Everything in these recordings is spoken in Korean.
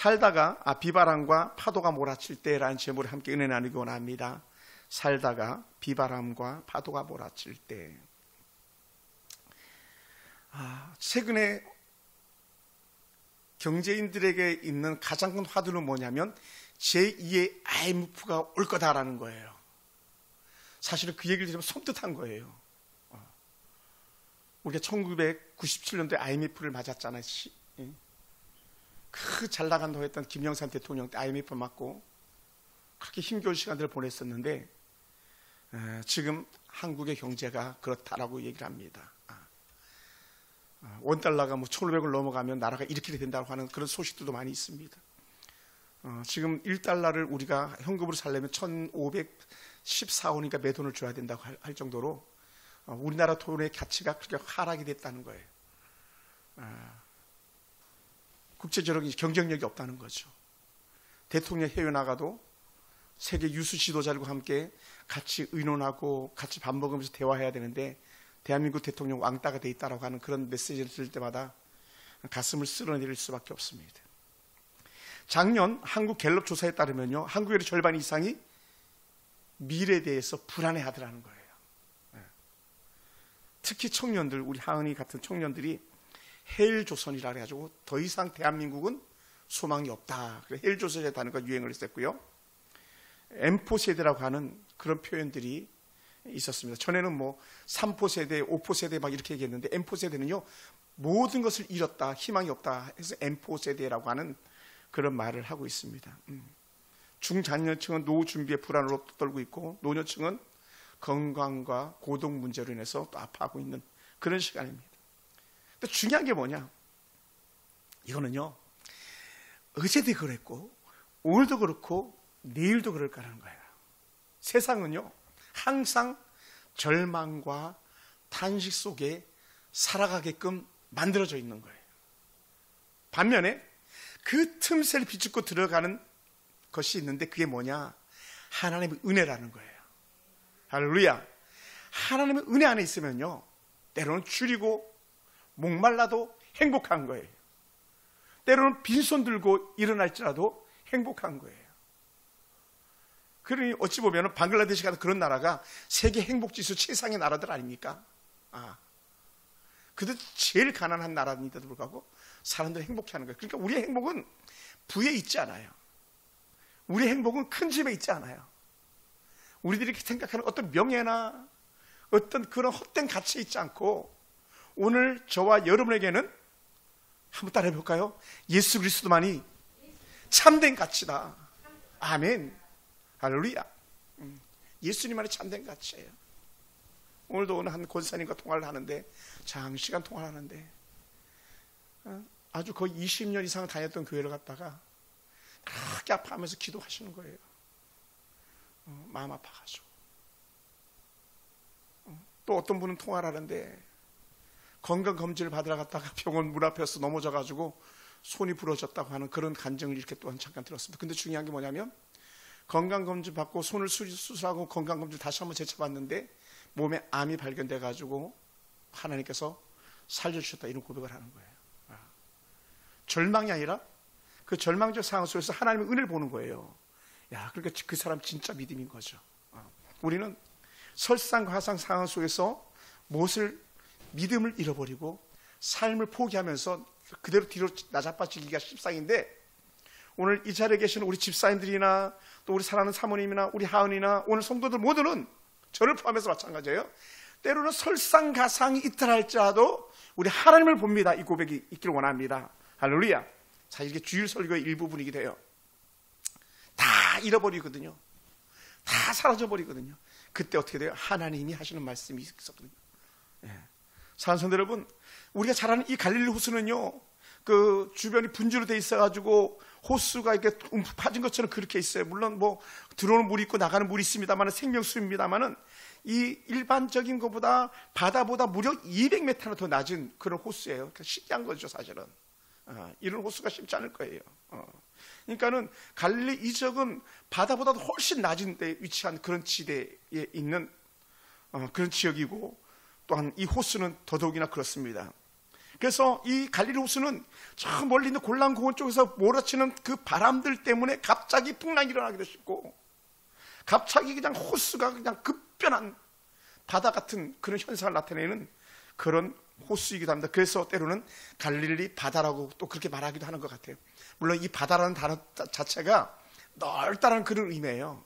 살다가 비바람과 파도가 몰아칠 때라는 제목으로 함께 은혜 나누기 원합니다. 살다가 비바람과 파도가 몰아칠 때. 최근에 경제인들에게 있는 가장 큰 화두는 뭐냐면 제2의 IMF가 올 거다라는 거예요. 사실은 그 얘기를 들으면 섬뜩한 거예요. 우리가 1997년도에 IMF를 맞았잖아요. 그 잘 나간다고 했던 김영삼 대통령 때 IMF 맞고 그렇게 힘겨운 시간들을 보냈었는데 지금 한국의 경제가 그렇다라고 얘기를 합니다. 원달러가 뭐 1,500을 넘어가면 나라가 이렇게 된다고 하는 그런 소식들도 많이 있습니다. 지금 1달러를 우리가 현금으로 살려면 1,514원이니까 매 돈을 줘야 된다고 할 정도로 우리나라 돈의 가치가 그렇게 하락이 됐다는 거예요. 국제적인 경쟁력이 없다는 거죠. 대통령 해외 나가도 세계 유수 지도자들과 함께 같이 의논하고 같이 밥 먹으면서 대화해야 되는데 대한민국 대통령 왕따가 돼 있다라고 하는 그런 메시지를 들을 때마다 가슴을 쓸어내릴 수밖에 없습니다. 작년 한국 갤럽 조사에 따르면요, 한국인의 절반 이상이 미래에 대해서 불안해하더라는 거예요. 특히 청년들, 우리 하은이 같은 청년들이 헬조선이라 해가지고 더 이상 대한민국은 소망이 없다. 헬조선이라는 걸 유행을 했었고요. M4 세대라고 하는 그런 표현들이 있었습니다. 전에는 뭐 3포 세대, 5포 세대 막 이렇게 얘기했는데 M4 세대는요, 모든 것을 잃었다, 희망이 없다 해서 M4 세대라고 하는 그런 말을 하고 있습니다. 중장년층은 노후 준비에 불안으로 떨고 있고 노년층은 건강과 고동 문제로 인해서 또 아파하고 있는 그런 시간입니다. 근데 중요한 게 뭐냐? 이거는요, 어제도 그랬고 오늘도 그렇고 내일도 그럴 거라는 거예요. 세상은요, 항상 절망과 탄식 속에 살아가게끔 만들어져 있는 거예요. 반면에 그 틈새를 비추고 들어가는 것이 있는데 그게 뭐냐? 하나님의 은혜라는 거예요. 할렐루야. 하나님의 은혜 안에 있으면요, 때로는 줄이고 목말라도 행복한 거예요. 때로는 빈손 들고 일어날지라도 행복한 거예요. 그러니 어찌 보면 방글라데시 같은 그런 나라가 세계 행복지수 최상의 나라들 아닙니까? 그들 제일 가난한 나라인데도 불구하고 사람들이 행복해하는 거예요. 그러니까 우리의 행복은 부에 있지 않아요. 우리의 행복은 큰 집에 있지 않아요. 우리들이 생각하는 어떤 명예나 어떤 그런 헛된 가치에 있지 않고 오늘 저와 여러분에게는 한번 따라해 볼까요? 예수 그리스도만이 참된 가치다. 아멘. 할렐루야. 예수님만이 참된 가치예요. 오늘도 오늘 한 권사님과 통화를 하는데, 장시간 통화를 하는데 아주 거의 20년 이상 다녔던 교회를 갔다가 그렇게 아파하면서 기도하시는 거예요. 마음 아파가지고. 또 어떤 분은 통화를 하는데 건강검진을 받으러 갔다가 병원 문 앞에서 넘어져가지고 손이 부러졌다고 하는 그런 간증을 이렇게 또한 잠깐 들었습니다. 근데 중요한 게 뭐냐면 건강검진 받고 손을 수술하고 건강검진 다시 한번 재쳐봤는데 몸에 암이 발견돼가지고 하나님께서 살려주셨다, 이런 고백을 하는 거예요. 절망이 아니라 그 절망적 상황 속에서 하나님의 은혜를 보는 거예요. 그러니까 그 사람 진짜 믿음인 거죠. 우리는 설상가상 상황 속에서 믿음을 잃어버리고 삶을 포기하면서 그대로 뒤로 나자빠지기가 십상인데, 오늘 이 자리에 계시는 우리 집사님들이나 또 우리 사랑하는 사모님이나 우리 하은이나 오늘 성도들 모두는 저를 포함해서 마찬가지예요. 때로는 설상가상이 있다 할지라도 우리 하나님을 봅니다. 이 고백이 있기를 원합니다. 할렐루야. 자, 이게 주일 설교의 일부분이기도 해요. 다 잃어버리거든요. 다 사라져버리거든요. 그때 어떻게 돼요? 하나님이 하시는 말씀이 있었거든요. 사랑하는 성도 여러분, 우리가 잘 아는 이 갈릴리 호수는요, 그 주변이 분지로 돼 있어가지고 호수가 이렇게 파진 것처럼 그렇게 있어요. 물론 뭐 들어오는 물이 있고 나가는 물이 있습니다만, 생명수입니다만은 이 일반적인 것보다 바다보다 무려 200m나 더 낮은 그런 호수예요. 그러니까 신기한 거죠, 사실은. 이런 호수가 쉽지 않을 거예요. 그러니까는 갈릴리 이적은 바다보다도 훨씬 낮은 데 위치한 그런 지대에 있는 그런 지역이고, 또한 이 호수는 더더욱이나 그렇습니다. 그래서 이 갈릴리 호수는 저 멀리 있는 골란 공원 쪽에서 몰아치는 그 바람들 때문에 갑자기 풍랑이 일어나기도 쉽고, 갑자기 그냥 호수가 그냥 급변한 바다 같은 그런 현상을 나타내는 그런 호수이기도 합니다. 그래서 때로는 갈릴리 바다라고 또 그렇게 말하기도 하는 것 같아요. 물론 이 바다라는 단어 자체가 넓다는 그런 의미예요.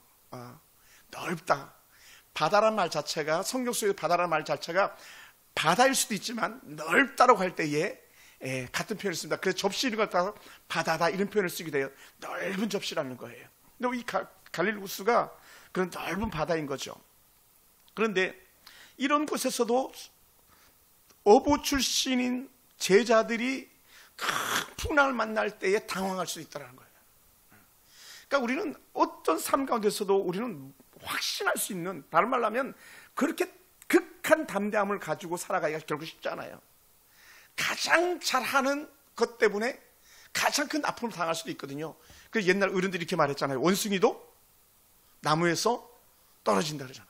넓다. 바다라는 말 자체가, 성경 속의 바다라는 말 자체가 바다일 수도 있지만 넓다라고 할 때에 같은 표현을 씁니다. 그래서 접시 이런 걸 따서 바다다 이런 표현을 쓰게 돼요. 넓은 접시라는 거예요. 근데 이 갈릴리 호수가 그런 넓은 바다인 거죠. 그런데 이런 곳에서도 어부 출신인 제자들이 큰 풍랑을 만날 때에 당황할 수 있다는 거예요. 그러니까 우리는 어떤 삶 가운데서도 우리는 확신할 수 있는, 다른 말로 하면 그렇게 극한 담대함을 가지고 살아가기가 결국 쉽지 않아요. 가장 잘하는 것 때문에 가장 큰 아픔을 당할 수도 있거든요. 그래서 옛날 어른들이 이렇게 말했잖아요. 원숭이도 나무에서 떨어진다 그러잖아요.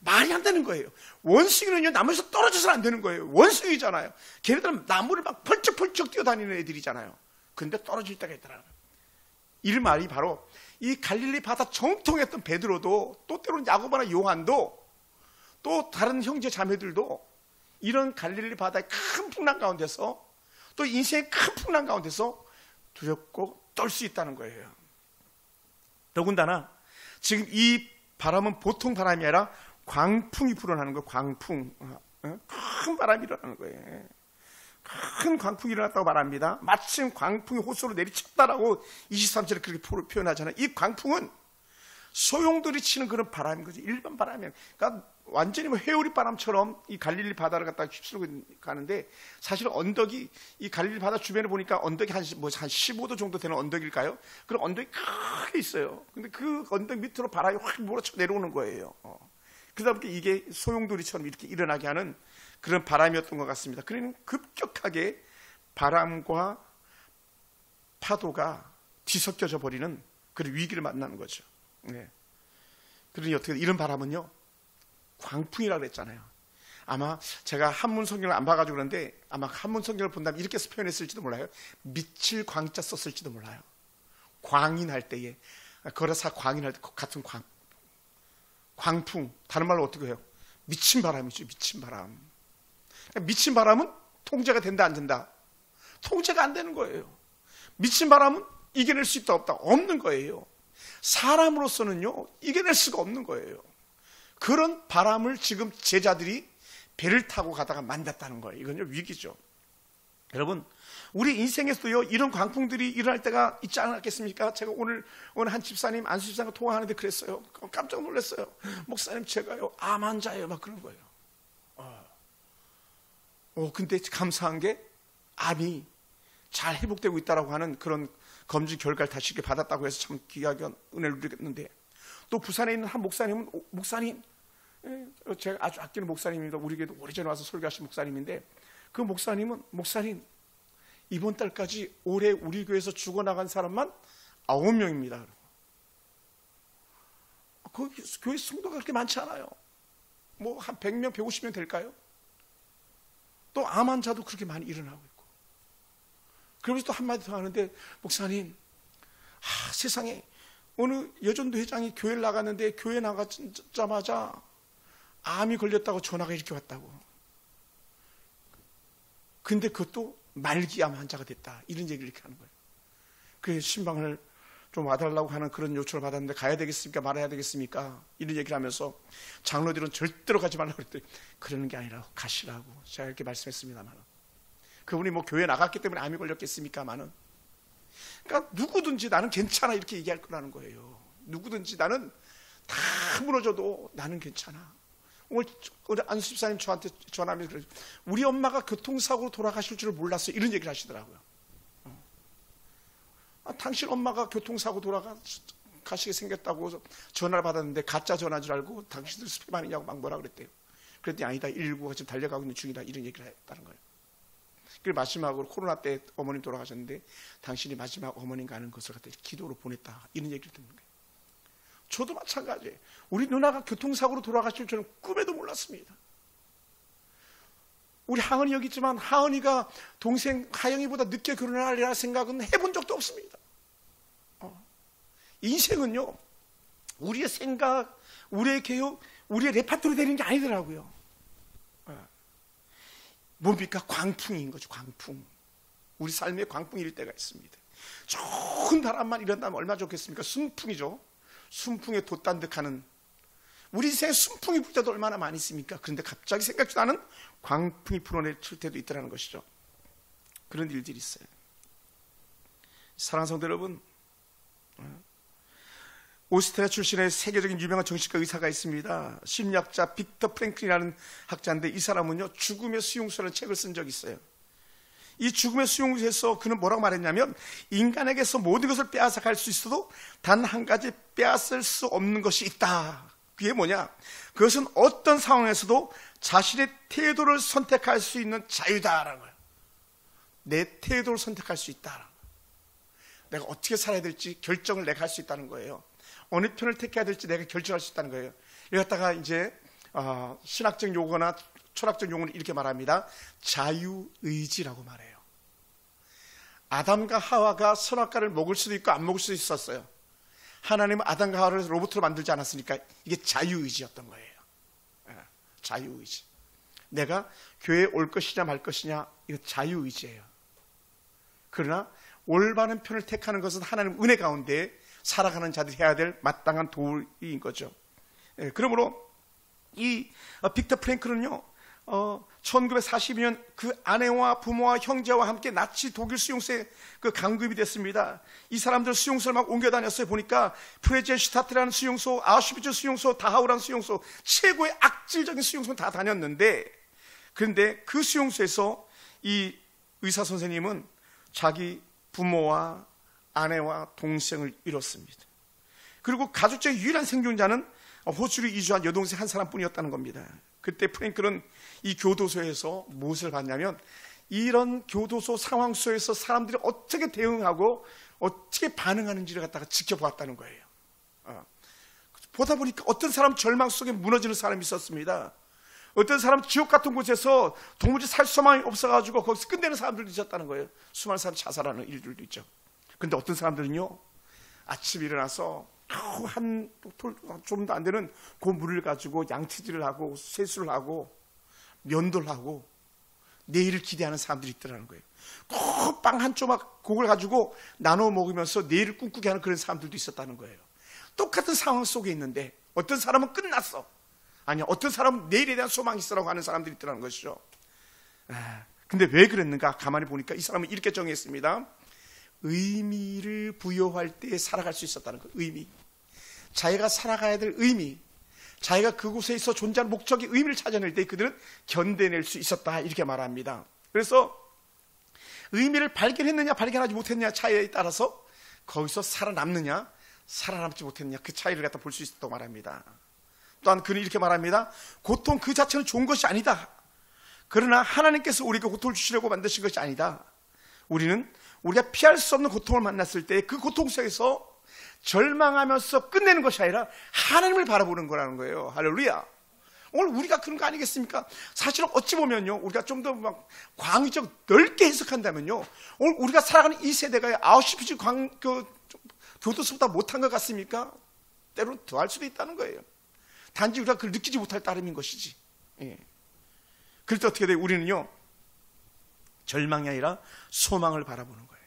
말이 안 되는 거예요. 원숭이는요, 나무에서 떨어져서는 안 되는 거예요. 원숭이잖아요. 걔네들은 나무를 막 펄쩍펄쩍 뛰어다니는 애들이잖아요. 근데 떨어질 때가 있더라고요. 이 말이 바로 이 갈릴리 바다 정통했던 베드로도, 또 때로는 야고보나 요한도, 또 다른 형제 자매들도 이런 갈릴리 바다의 큰 풍랑 가운데서, 또 인생의 큰 풍랑 가운데서 두렵고 떨 수 있다는 거예요. 더군다나 지금 이 바람은 보통 바람이 아니라 광풍이 불어나는 거예요. 광풍. 큰 바람이 일어나는 거예요. 큰 광풍이 일어났다고 말합니다. 마침 광풍이 호수로 내리쳤다라고 23절에 그렇게 표현하잖아요. 이 광풍은 소용돌이 치는 그런 바람인 거지. 일반 바람이에요. 그러니까 완전히 회오리 바람처럼 이 갈릴리 바다를 갖다가 휩쓸고 가는데, 사실 언덕이, 이 갈릴리 바다 주변에 보니까 언덕이 한 15도 정도 되는 언덕일까요? 그런 언덕이 크게 있어요. 근데 그 언덕 밑으로 바람이 확 몰아쳐 내려오는 거예요. 그러다 보니까 이게 소용돌이처럼 이렇게 일어나게 하는 그런 바람이었던 것 같습니다. 그러니 급격하게 바람과 파도가 뒤섞여져 버리는 그런 위기를 만나는 거죠. 네. 그러니 어떻게, 이런 바람은요, 광풍이라고 그랬잖아요. 아마 제가 한문 성경을 안 봐가지고 그런데, 아마 한문 성경을 본다면 이렇게 표현했을지도 몰라요. 미칠 광자 썼을지도 몰라요. 광인할 때에, 거라사 광인할 때 같은 광풍, 다른 말로 어떻게 해요? 미친 바람이죠. 미친 바람. 미친 바람은 통제가 된다 안 된다? 통제가 안 되는 거예요. 미친 바람은 이겨낼 수 있다 없다? 없는 거예요. 사람으로서는요, 이겨낼 수가 없는 거예요. 그런 바람을 지금 제자들이 배를 타고 가다가 만났다는 거예요. 이건요, 위기죠. 여러분, 우리 인생에서도요, 이런 광풍들이 일어날 때가 있지 않았겠습니까? 제가 오늘 한 집사님, 안수 집사님과 통화하는데 그랬어요. 깜짝 놀랐어요. 목사님, 제가요, 암 환자예요. 막 그런 거예요. 근데 감사한 게 암이 잘 회복되고 있다라고 하는 그런 검진 결과를 다시 이렇게 받았다고 해서 참 귀하게 은혜를 누렸는데, 또 부산에 있는 한 목사님은, 목사님, 제가 아주 아끼는 목사님입니다. 우리 교회도 오래전에 와서 설교하신 목사님인데, 그 목사님은, 목사님, 이번 달까지 올해 우리 교회에서 죽어나간 사람만 9명입니다. 그 교회 성도가 그렇게 많지 않아요. 뭐 한 100명, 150명 될까요? 또 암 환자도 그렇게 많이 일어나고 있고. 그러면서 또 한마디 더 하는데, 목사님, 세상에 어느 여전도 회장이 교회를 나갔는데, 교회 나가자마자 암이 걸렸다고 전화가 이렇게 왔다고. 근데 그것도 말기암 환자가 됐다, 이런 얘기를 이렇게 하는 거예요. 그래서 신방을 좀 와달라고 하는 그런 요청을 받았는데, 가야 되겠습니까? 말아야 되겠습니까? 이런 얘기를 하면서 장로들은 절대로 가지 말라고 그랬더니, 그러는 게 아니라 가시라고 제가 이렇게 말씀했습니다만, 그분이 뭐 교회 나갔기 때문에 암이 걸렸겠습니까만은, 그러니까 누구든지 나는 괜찮아 이렇게 얘기할 거라는 거예요. 누구든지 나는 다 무너져도 나는 괜찮아. 오늘 안수 집사님 저한테 전화하면서 그러죠. 우리 엄마가 교통사고로 돌아가실 줄 몰랐어요, 이런 얘기를 하시더라고요. 당신 엄마가 교통사고 돌아가시게 생겼다고 전화를 받았는데 가짜 전화인 줄 알고 당신들 스팸 아니냐고 막 뭐라 그랬대요. 그랬더니 아니다, 119가 지금 달려가고 있는 중이다, 이런 얘기를 했다는 거예요. 그리고 마지막으로 코로나 때 어머님 돌아가셨는데, 당신이 마지막 어머님 가는 것을 갖다 기도로 보냈다, 이런 얘기를 듣는 거예요. 저도 마찬가지예요. 우리 누나가 교통사고로 돌아가실 줄은 꿈에도 몰랐습니다. 우리 하은이 여기 있지만 하은이가 동생 하영이보다 늦게 결혼하리라 생각은 해본 적도 없습니다. 인생은요, 우리의 생각, 우리의 개혁, 우리의 레파토리 되는 게 아니더라고요. 뭡니까? 광풍인 거죠. 광풍. 우리 삶에 광풍이 일 때가 있습니다. 좋은 바람만 일어나면 얼마나 좋겠습니까? 순풍이죠. 순풍에 돛단득하는, 우리 인생에 순풍이 불 때도 얼마나 많이 있습니까? 그런데 갑자기 생각지도 않은 광풍이 불어낼 때도 있다는 것이죠. 그런 일들이 있어요. 사랑하는 성도 여러분, 오스트리아 출신의 세계적인 유명한 정신과 의사가 있습니다. 심리학자 빅터 프랭클이라는 학자인데, 이 사람은요, 죽음의 수용소라는 책을 쓴 적이 있어요. 이 죽음의 수용소에서 그는 뭐라고 말했냐면, 인간에게서 모든 것을 빼앗아갈 수 있어도 단 한 가지 빼앗을 수 없는 것이 있다. 그게 뭐냐? 그것은 어떤 상황에서도 자신의 태도를 선택할 수 있는 자유다라는 거예요. 내 태도를 선택할 수 있다. 내가 어떻게 살아야 될지 결정을 내가 할 수 있다는 거예요. 어느 편을 택해야 될지 내가 결정할 수 있다는 거예요. 이랬다가 이제 신학적 용어나 철학적 용어는 이렇게 말합니다. 자유의지라고 말해요. 아담과 하와가 선악과를 먹을 수도 있고 안 먹을 수도 있었어요. 하나님은 아담과 하와를 로봇으로 만들지 않았으니까 이게 자유의지였던 거예요. 자유의지. 내가 교회에 올 것이냐 말 것이냐, 이거 자유의지예요. 그러나 올바른 편을 택하는 것은 하나님 은혜 가운데 살아가는 자들이 해야 될 마땅한 도리인 거죠. 그러므로 이 빅터 프랭클은요, 1942년 그 아내와 부모와 형제와 함께 나치 독일 수용소에 그 강급이 됐습니다. 이 사람들 수용소를 막 옮겨 다녔어요. 보니까 프레젠슈타트라는 수용소, 아우슈비츠 수용소, 다하우라는 수용소, 최고의 악질적인 수용소는 다 다녔는데, 그런데 그 수용소에서 이 의사 선생님은 자기 부모와 아내와 동생을 잃었습니다. 그리고 가족 중에 유일한 생존자는 호주로 이주한 여동생 한 사람뿐이었다는 겁니다. 그때 프랭클은 이 교도소에서 무엇을 봤냐면, 이런 교도소 상황 속에서 사람들이 어떻게 대응하고 어떻게 반응하는지를 갖다가 지켜보았다는 거예요. 보다 보니까 어떤 사람 절망 속에 무너지는 사람이 있었습니다. 어떤 사람 지옥 같은 곳에서 도무지 살 소망이 없어가지고 거기서 끝내는 사람들도 있었다는 거예요. 수많은 사람 자살하는 일들도 있죠. 그런데 어떤 사람들은요, 아침에 일어나서 좀도 안 되는 그 물을 가지고 양치질을 하고 세수를 하고 면도를 하고 내일을 기대하는 사람들이 있더라는 거예요. 꼭 빵 한 조각 그걸 가지고 나눠 먹으면서 내일을 꿈꾸게 하는 그런 사람들도 있었다는 거예요. 똑같은 상황 속에 있는데 어떤 사람은 끝났어, 아니야, 어떤 사람은 내일에 대한 소망이 있으라고 하는 사람들이 있더라는 것이죠. 근데 왜 그랬는가 가만히 보니까 이 사람은 이렇게 정의했습니다. 의미를 부여할 때 살아갈 수 있었다는 거예요. 의미, 자기가 살아가야 될 의미, 자기가 그곳에 있어 존재하는 목적의 의미를 찾아낼 때 그들은 견뎌낼 수 있었다, 이렇게 말합니다. 그래서 의미를 발견했느냐 발견하지 못했느냐 차이에 따라서 거기서 살아남느냐 살아남지 못했느냐 그 차이를 갖다 볼 수 있었다고 말합니다. 또한 그는 이렇게 말합니다. 고통 그 자체는 좋은 것이 아니다. 그러나 하나님께서 우리에게 고통을 주시려고 만드신 것이 아니다. 우리가 피할 수 없는 고통을 만났을 때 그 고통 속에서 절망하면서 끝내는 것이 아니라 하나님을 바라보는 거라는 거예요. 할렐루야. 오늘 우리가 그런 거 아니겠습니까? 사실은 어찌 보면요, 우리가 좀 더 막 광의적 넓게 해석한다면요, 오늘 우리가 살아가는 이 세대가 아우슈비츠 교도소보다 못한 것 같습니까? 때로는 더 할 수도 있다는 거예요. 단지 우리가 그걸 느끼지 못할 따름인 것이지. 그럴 때 어떻게 돼요? 우리는요, 절망이 아니라 소망을 바라보는 거예요.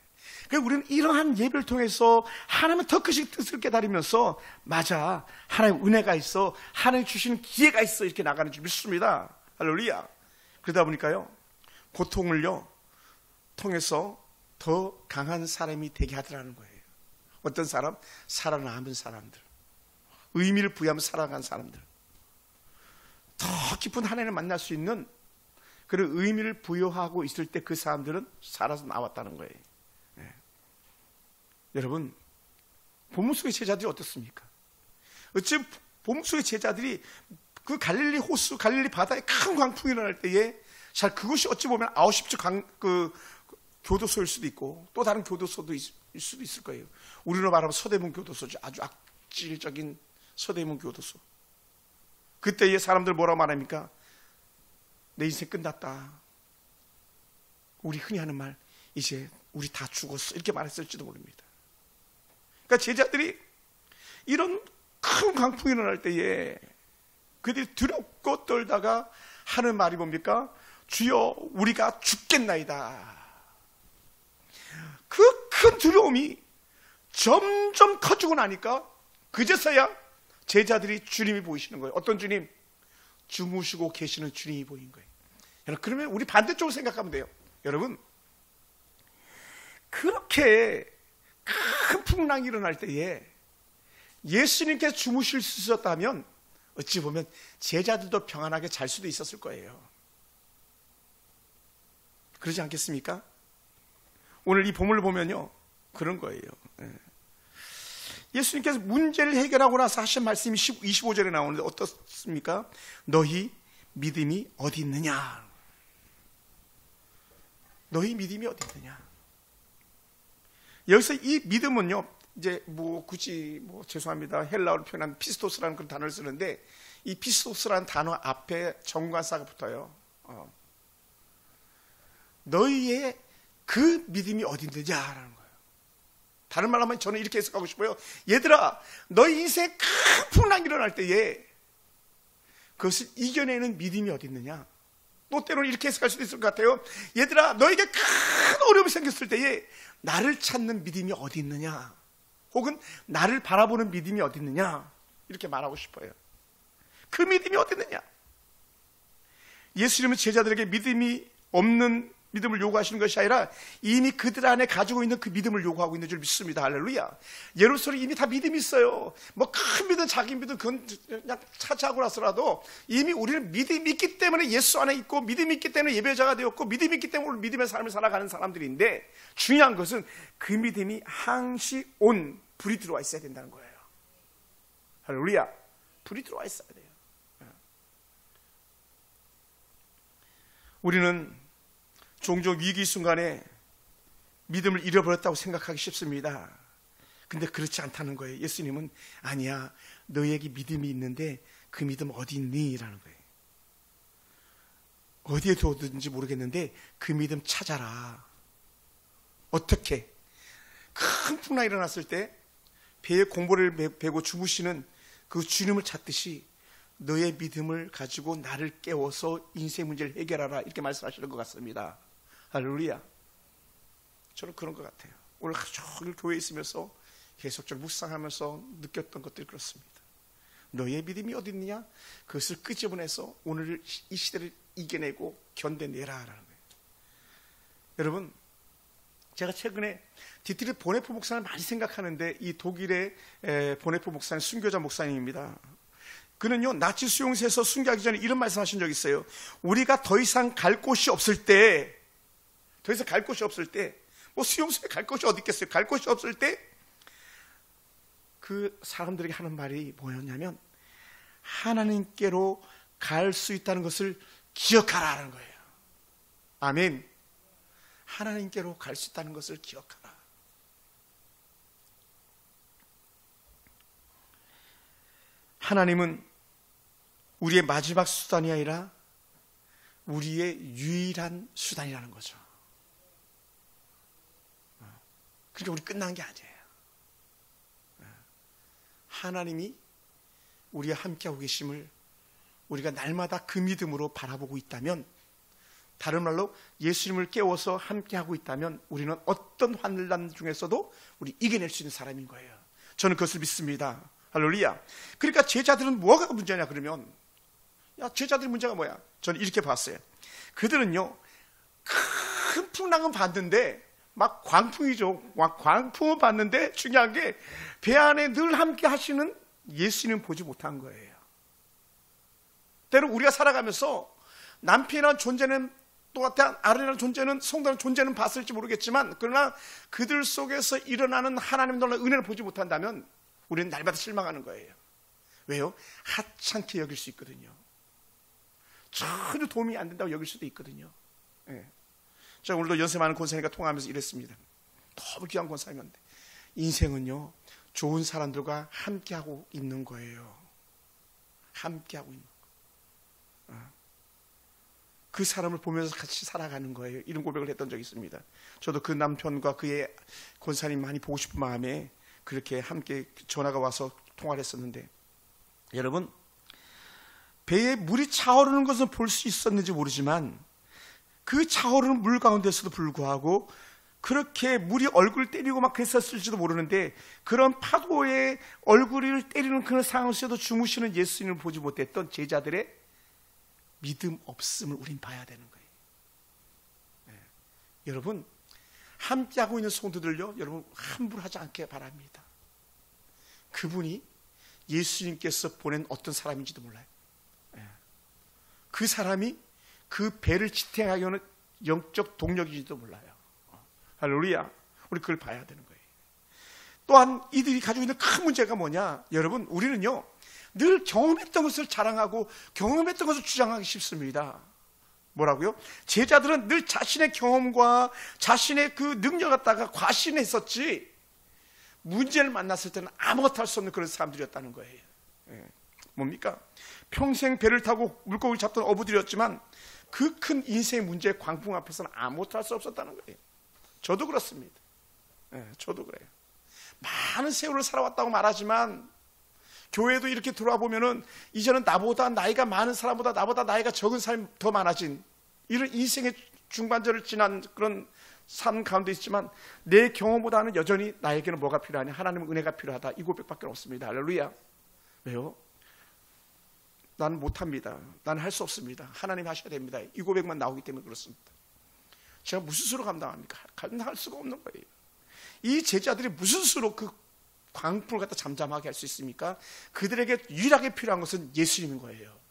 그래서 우리는 이러한 예배를 통해서 하나님의 더 크신 뜻을 깨달으면서, 맞아, 하나님 은혜가 있어, 하나님 주시는 기회가 있어, 이렇게 나가는 줄 믿습니다. 할렐루야. 그러다 보니까요, 고통을요 통해서 더 강한 사람이 되게 하더라는 거예요. 어떤 사람? 살아남은 사람들, 의미를 부여하며 살아간 사람들, 더 깊은 하나님을 만날 수 있는 그런 의미를 부여하고 있을 때 그 사람들은 살아서 나왔다는 거예요. 여러분, 본문 속의 제자들이 어떻습니까? 어찌 본문 속의 제자들이 그 갈릴리 호수, 갈릴리 바다에 큰 광풍이 일어날 때에 잘 그것이 어찌 보면 아우슈비츠 교도소일 수도 있고 또 다른 교도소도 있을 수도 있을 거예요. 우리로 말하면 서대문 교도소죠. 아주 악질적인 서대문 교도소. 그때의 사람들 뭐라고 말합니까? 내 인생 끝났다. 우리 흔히 하는 말, 이제 우리 다 죽었어, 이렇게 말했을지도 모릅니다. 그러니까 제자들이 이런 큰 강풍이 일어날 때에 그들이 두렵고 떨다가 하는 말이 뭡니까? 주여, 우리가 죽겠나이다. 그 큰 두려움이 점점 커지고 나니까 그제서야 제자들이 주님이 보이시는 거예요. 어떤 주님? 주무시고 계시는 주님이 보인 거예요. 여러분, 그러면 우리 반대쪽으로 생각하면 돼요. 여러분, 그렇게 큰 풍랑이 일어날 때에 예수님께서 주무실 수 있었다면 어찌 보면 제자들도 평안하게 잘 수도 있었을 거예요. 그러지 않겠습니까? 오늘 이 본문을 보면요, 그런 거예요. 예수님께서 문제를 해결하고 나서 하신 말씀이 25절에 나오는데 어떻습니까? 너희 믿음이 어디 있느냐? 너희 믿음이 어디 있느냐? 여기서 이 믿음은요, 이제 굳이 죄송합니다, 헬라어로 표현한 피스토스라는 그런 단어를 쓰는데, 이 피스토스라는 단어 앞에 정관사가 붙어요. 너희의 그 믿음이 어디 있느냐라는 거예요. 다른 말로 하면 저는 이렇게 해석하고 싶어요. 얘들아, 너희 인생에 큰 풍랑이 일어날 때에 그것을 이겨내는 믿음이 어디 있느냐? 또 때로는 이렇게 해석할 수도 있을 것 같아요. 얘들아, 너에게 큰 어려움이 생겼을 때에 나를 찾는 믿음이 어디 있느냐? 혹은 나를 바라보는 믿음이 어디 있느냐? 이렇게 말하고 싶어요. 그 믿음이 어디 있느냐? 예수님은 제자들에게 믿음이 없는 믿음을 요구하시는 것이 아니라 이미 그들 안에 가지고 있는 그 믿음을 요구하고 있는 줄 믿습니다. 할렐루야. 예루살렘 이미 다 믿음이 있어요. 큰 믿음, 작은 믿음 그건 그냥 차지하고 나서라도 이미 우리는 믿음이 있기 때문에 예수 안에 있고, 믿음이 있기 때문에 예배자가 되었고, 믿음이 있기 때문에 우리 믿음의 삶을 살아가는 사람들인데, 중요한 것은 그 믿음이 항시 온 불이 들어와 있어야 된다는 거예요. 할렐루야. 불이 들어와 있어야 돼요. 우리는 종종 위기 순간에 믿음을 잃어버렸다고 생각하기 쉽습니다. 근데 그렇지 않다는 거예요. 예수님은 아니야, 너에게 믿음이 있는데 그 믿음 어디 있니? 라는 거예요. 어디에 뒀는지 모르겠는데 그 믿음 찾아라. 어떻게? 큰 풍랑이 일어났을 때 배에 공보를 베고 주무시는 그 주님을 찾듯이 너의 믿음을 가지고 나를 깨워서 인생 문제를 해결하라, 이렇게 말씀하시는 것 같습니다. 할렐루야. 저는 그런 것 같아요. 오늘 하루 종일 교회에 있으면서 계속적으로 묵상하면서 느꼈던 것들이 그렇습니다. 너의 믿음이 어디 있느냐? 그것을 끄집어내서 오늘 이 시대를 이겨내고 견뎌내라라는 거예요. 여러분, 제가 최근에 디트리 보네포 목사를 많이 생각하는데, 이 독일의 보네포 목사는 순교자 목사님입니다. 그는요, 나치 수용소에서 순교하기 전에 이런 말씀하신 적이 있어요. 우리가 더 이상 갈 곳이 없을 때, 수용소에 갈 곳이 어디 있겠어요? 갈 곳이 없을 때 그 사람들에게 하는 말이 뭐였냐면, 하나님께로 갈 수 있다는 것을 기억하라는 거예요. 아멘. 하나님께로 갈 수 있다는 것을 기억하라. 하나님은 우리의 마지막 수단이 아니라 우리의 유일한 수단이라는 거죠. 그러니까 우리 끝난 게 아니에요. 하나님이 우리와 함께하고 계심을 우리가 날마다 그 믿음으로 바라보고 있다면, 다른 말로 예수님을 깨워서 함께하고 있다면 우리는 어떤 환난 중에서도 우리 이겨낼 수 있는 사람인 거예요. 저는 그것을 믿습니다. 할렐루야. 그러니까 제자들은 뭐가 문제냐 그러면, 제자들의 문제가 뭐야? 저는 이렇게 봤어요. 그들은요, 큰 풍랑은 봤는데, 막 광풍이죠. 광풍을 봤는데 중요한 게 배 안에 늘 함께 하시는 예수님은 보지 못한 거예요. 때로 우리가 살아가면서 남편이라는 존재는, 또 아론이라는 존재는, 성도라는 존재는 봤을지 모르겠지만, 그러나 그들 속에서 일어나는 하나님의 놀라운 은혜를 보지 못한다면 우리는 날마다 실망하는 거예요. 왜요? 하찮게 여길 수 있거든요. 전혀 도움이 안 된다고 여길 수도 있거든요. 제가 오늘도 연세 많은 권사님과 통화하면서 이랬습니다. 너무 귀한 권사님인데, 인생은요, 좋은 사람들과 함께하고 있는 거예요. 함께하고 있는 거. 그 사람을 보면서 같이 살아가는 거예요. 이런 고백을 했던 적이 있습니다. 저도 그 남편과 그의 권사님 많이 보고 싶은 마음에 그렇게 함께 전화가 와서 통화를 했었는데, 여러분, 배에 물이 차오르는 것은 볼 수 있었는지 모르지만 그 차오르는 물 가운데서도 불구하고 그렇게 물이 얼굴 때리고 막 그랬었을지도 모르는데, 그런 파도에 얼굴을 때리는 그런 상황에서도 주무시는 예수님을 보지 못했던 제자들의 믿음 없음을 우린 봐야 되는 거예요. 네. 여러분, 함께하고 있는 성도들요, 여러분 함부로 하지 않게 바랍니다. 그분이 예수님께서 보낸 어떤 사람인지도 몰라요. 네. 그 사람이 그 배를 지탱하게 하는 영적 동력인지도 몰라요. 할렐루야. 우리 그걸 봐야 되는 거예요. 또한 이들이 가지고 있는 큰 문제가 뭐냐, 여러분, 우리는요 늘 경험했던 것을 자랑하고 경험했던 것을 주장하기 쉽습니다. 뭐라고요? 제자들은 늘 자신의 경험과 자신의 그 능력 갖다가 과신했었지, 문제를 만났을 때는 아무것도 할 수 없는 그런 사람들이었다는 거예요. 예. 뭡니까? 평생 배를 타고 물고기를 잡던 어부들이었지만 그 큰 인생의 문제의 광풍 앞에서는 아무것도 할 수 없었다는 거예요. 저도 그렇습니다. 예, 저도 그래요. 많은 세월을 살아왔다고 말하지만 교회도 이렇게 들어와 보면은 이제는 나보다 나이가 많은 사람보다 나보다 나이가 적은 사람이 더 많아진 이런 인생의 중반절을 지난 그런 삶 가운데 있지만, 내 경험보다는 여전히 나에게는 뭐가 필요하냐? 하나님의 은혜가 필요하다. 이 고백밖에 없습니다. 할렐루야. 왜요? 나는 못합니다. 나는 할 수 없습니다. 하나님 하셔야 됩니다. 이 고백만 나오기 때문에 그렇습니다. 제가 무슨 수로 감당합니까? 감당할 수가 없는 거예요. 이 제자들이 무슨 수로 그 광풍을 갖다 잠잠하게 할 수 있습니까? 그들에게 유일하게 필요한 것은 예수님인 거예요.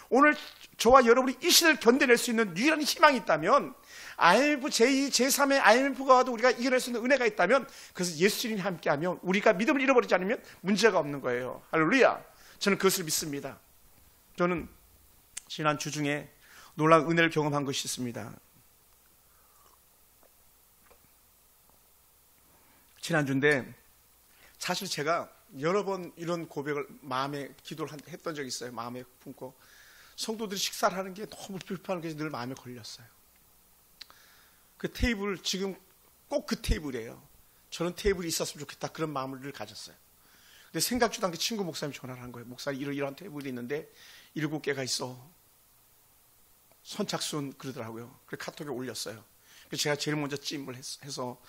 오늘 저와 여러분이 이 시대를 견뎌낼 수 있는 유일한 희망이 있다면, IMF 제2, 제3의 IMF가 와도 우리가 이겨낼 수 있는 은혜가 있다면, 그래서 예수님이 함께하면, 우리가 믿음을 잃어버리지 않으면 문제가 없는 거예요. 할렐루야. 저는 그것을 믿습니다. 저는 지난 주 중에 놀라운 은혜를 경험한 것이 있습니다. 지난주인데 사실 제가 여러 번 이런 고백을 마음에 기도를 했던 적이 있어요. 마음에 품고 성도들이 식사를 하는 게 너무 불편한 게 늘 마음에 걸렸어요. 그 테이블, 지금 꼭 그 테이블이에요. 저는 테이블이 있었으면 좋겠다, 그런 마음을 늘 가졌어요. 근데 생각지도 않게 친구 목사님이 전화를 한 거예요. 목사님, 이러이러한 테이블이 있는데 7개가 있어. 선착순 그러더라고요. 그래서 카톡에 올렸어요. 그래서 제가 제일 먼저 찜을 해서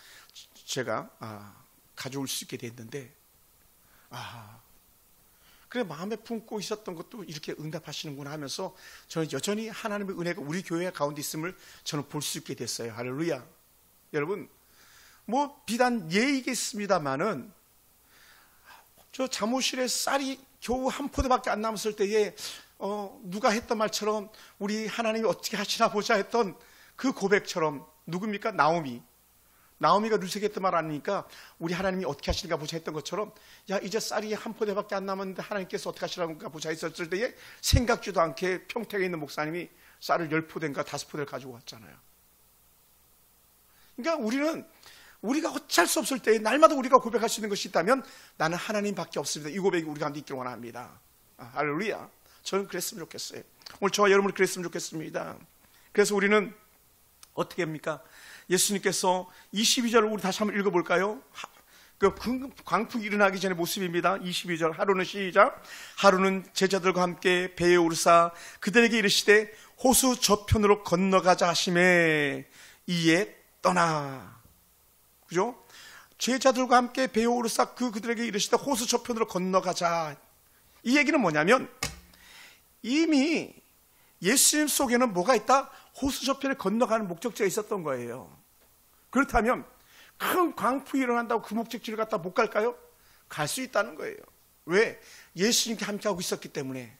제가 가져올 수 있게 됐는데, 그래 마음에 품고 있었던 것도 이렇게 응답하시는구나 하면서 저는 여전히 하나님의 은혜가 우리 교회 가운데 있음을 저는 볼 수 있게 됐어요. 할렐루야. 여러분, 뭐 비단 예이겠습니다만은 저 잠옷실에 쌀이 겨우 한 포대밖에 안 남았을 때에 누가 했던 말처럼 우리 하나님이 어떻게 하시나 보자 했던 그 고백처럼, 누굽니까? 나오미가 루세게 했던 말 아니니까 우리 하나님이 어떻게 하시는가 보자 했던 것처럼, 야 이제 쌀이 한 포대밖에 안 남았는데 하나님께서 어떻게 하시는가 보자 했었을 때에 생각지도 않게 평택에 있는 목사님이 쌀을 10포대인가 5포대를 가지고 왔잖아요. 그러니까 우리가 어찌할 수 없을 때 날마다 우리가 고백할 수 있는 것이 있다면 나는 하나님밖에 없습니다. 이 고백이 우리 가운데 있기를 원합니다. 할렐루야. 저는 그랬으면 좋겠어요. 오늘 저와 여러분이 그랬으면 좋겠습니다. 그래서 우리는 어떻게 합니까? 예수님께서 22절을 우리 다시 한번 읽어볼까요? 그 광풍이 일어나기 전의 모습입니다. 22절, 하루는 시작. 하루는 제자들과 함께 배에 오르사 그들에게 이르시되 호수 저편으로 건너가자 하시매 이에 떠나. 그죠? 제자들과 함께 배에 오르사 그들에게 이르시되 호수 저편으로 건너가자. 이 얘기는 뭐냐면 이미 예수님 속에는 뭐가 있다? 호수 저편에 건너가는 목적지가 있었던 거예요. 그렇다면 큰 광풍이 일어난다고 그 목적지를 갖다 못 갈까요? 갈 수 있다는 거예요. 왜? 예수님께 함께하고 있었기 때문에.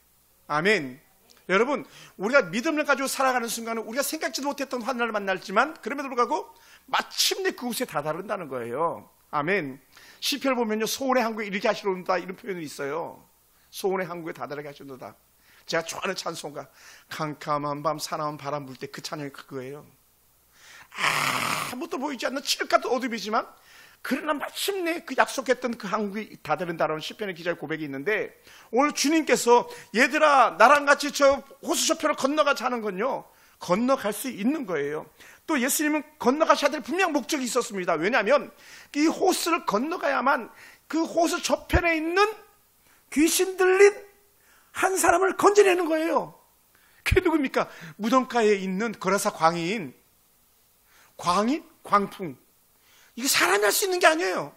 아멘. 여러분, 우리가 믿음을 가지고 살아가는 순간은 우리가 생각지도 못했던 환난을 만날지만 그럼에도 불구하고 마침내 그곳에 다다른다는 거예요. 아멘. 시편을 보면요, 소원의 항구에 이르게 하시려는다 이런 표현이 있어요. 소원의 항구에 다다르게 하시려는다. 제가 좋아하는 찬송가, 캄캄한 밤 사나운 바람 불 때 그 찬양이 그거예요. 아무것도 보이지 않는 칠흑 같은 어둠이지만 그러나 마침내 그 약속했던 그 항구에 다다른다라는 시편의 기자의 고백이 있는데, 오늘 주님께서 얘들아 나랑 같이 저 호수 저편을 건너가자 하는 건요, 건너갈 수 있는 거예요. 또 예수님은 건너가셔야 될 분명 목적이 있었습니다. 왜냐하면 이 호수를 건너가야만 그 호수 저편에 있는 귀신 들린 한 사람을 건져내는 거예요. 그게 누굽니까? 무덤가에 있는 거라사 광인, 광풍. 이게 사람이 할 수 있는 게 아니에요.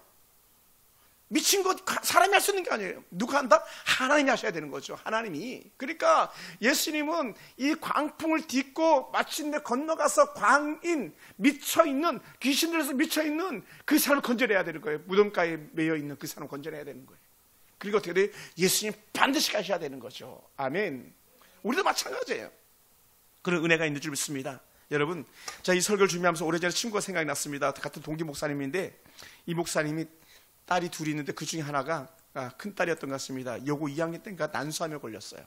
미친 것 사람이 할 수 있는 게 아니에요. 누가 한다? 하나님이 하셔야 되는 거죠. 하나님이. 그러니까 예수님은 이 광풍을 딛고 마침내 건너가서 광인, 미쳐있는, 귀신들에서 미쳐있는 그 사람을 건져내야 되는 거예요. 무덤가에 매여있는 그 사람을 건져내야 되는 거예요. 그리고 어떻게 돼요? 예수님 반드시 가셔야 되는 거죠. 아멘. 우리도 마찬가지예요. 그런 은혜가 있는 줄 믿습니다. 여러분, 자, 이 설교를 준비하면서 오래전에 친구가 생각이 났습니다. 같은 동기 목사님인데, 이 목사님이 딸이 둘이 있는데 그 중에 하나가 큰 딸이었던 것 같습니다. 여고 2학년 때인가 난소암에 걸렸어요.